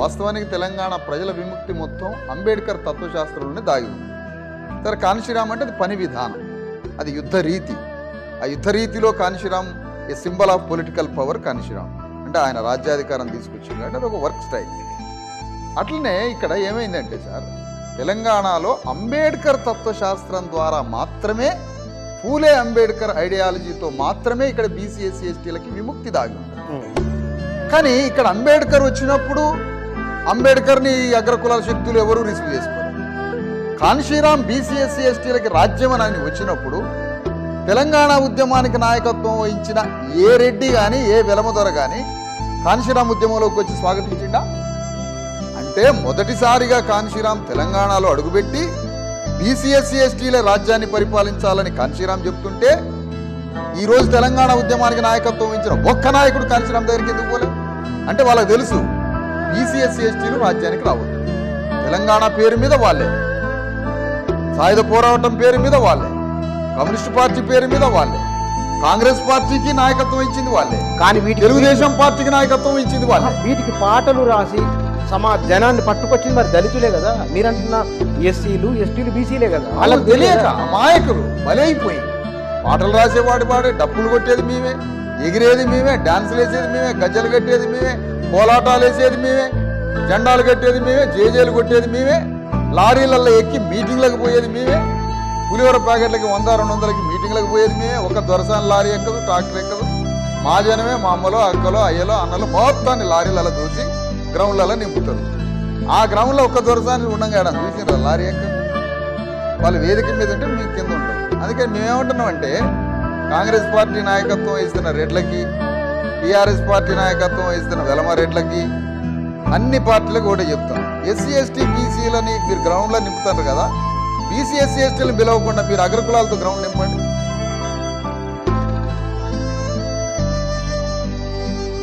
వాస్తవానికి తెలంగాణ ప్రజల విముక్తి మొత్తం అంబేద్కర్ తత్వశాస్త్రంలోనే దాగి ఉంది. సరే, కాన్షీరామ్ అంటే అది పని విధానం, అది యుద్ధ రీతి. ఆ యుద్ధ రీతిలో Kanshiram a symbol of political power. Kanshiram అంటే ఆయన రాజ్యాధికారం తీసుకొచ్చింది అంటే అది ఒక వర్క్ స్టైల్. అట్లనే ఇక్కడ ఏమైందంటే సార్, తెలంగాణలో అంబేద్కర్ తత్వశాస్త్రం ద్వారా మాత్రమే, పూలే అంబేద్కర్ ఐడియాలజీతో మాత్రమే ఇక్కడ బీసీ ఎస్సీ ఎస్టీలకి విముక్తి దాగి ఉంది. కానీ ఇక్కడ అంబేద్కర్ వచ్చినప్పుడు అంబేద్కర్ని అగ్రకులాల శక్తులు ఎవరూ రిసీవ్ చేసుకోలేదు. కాన్షీరామ్ బీసీ ఎస్సీ ఎస్టీలకి రాజ్యం అని ఆయన వచ్చినప్పుడు తెలంగాణ ఉద్యమానికి నాయకత్వం వహించిన ఏ రెడ్డి కానీ ఏ వెలమదొర కానీ కాన్షీరామ్ ఉద్యమంలోకి వచ్చి స్వాగతించిండా? అంటే మొదటిసారిగా కాన్షీరామ్ తెలంగాణలో అడుగుపెట్టి బీసీ ఎస్సీ ఎస్టీల రాజ్యాన్ని పరిపాలించాలని కాన్షీరామ్ చెప్తుంటే ఈరోజు తెలంగాణ ఉద్యమానికి నాయకత్వం వహించిన ఒక్క నాయకుడు కాన్షీరామ్ దగ్గరికి ఎందుకు పోలేదు? అంటే వాళ్ళకి తెలుసు బీసీ ఎస్సీ ఎస్టీలు రాజ్యానికి రావద్దు. తెలంగాణ పేరు మీద వాళ్ళే, సాయుధ పోరాటం పేరు మీద వాళ్ళే, కమ్యూనిస్ట్ పార్టీ పేరు మీద వాళ్ళే, కాంగ్రెస్ పార్టీకి నాయకత్వం ఇచ్చింది వాళ్ళే, కానీ తెలుగుదేశం పార్టీకి నాయకత్వం ఇచ్చింది వాళ్ళే. వీటికి పాటలు రాసి జనాన్ని పట్టుకొచ్చింది మరి దళితులే కదా. మీరంటున్న ఎస్సీలు ఎస్టీలు బీసీలే కదా. వాళ్ళకి తెలియక అమాయకులు బలైపోయి పాటలు రాసేవాడు వాడే, డప్పులు కొట్టేది మేమే, ఎగిరేది మేమే, డాన్సులు వేసేది మేమే, గజ్జలు కట్టేది మేమే, కోలాటాలు వేసేది మేమే, జెండాలు కట్టేది మేమే, జేజేలు కొట్టేది మేమే, లారీలలో ఎక్కి మీటింగ్లకు పోయేది మేమే, పులిహోర ప్యాకెట్లకి 100-200కి మీటింగ్లకు పోయేది మేమే. ఒక దొరసాని లారీ ఎక్కదు, ట్రాక్టర్ ఎక్కదు. మా జనమే, మా అమ్మలో అక్కలో అయ్యలో అన్నలో మొత్తాన్ని లారీలలో దూసి గ్రౌండ్లలో నింపుతారు. ఆ గ్రౌండ్లో ఒక్క దొరసాని ఉండగా చూసినారు లారీ ఎక్కదు. వాళ్ళు వేదిక మీద ఉంటే మీకు కింద ఉంటారు. అందుకని మేమేమంటున్నామంటే, కాంగ్రెస్ పార్టీ నాయకత్వం వహిస్తున్న రెడ్లకి, టీఆర్ఎస్ పార్టీ నాయకత్వం వహిస్తున్న వెలమ రెడ్లకి, అన్ని పార్టీలకు ఒకటే చెప్తాం, ఎస్సీ ఎస్టీ బీసీలని మీరు గ్రౌండ్లో నింపుతారు కదా, బీసీ ఎస్సీ ఎస్టీలను పిలవకుండా మీరు అగ్రకులాలతో గ్రౌండ్ నింపండి.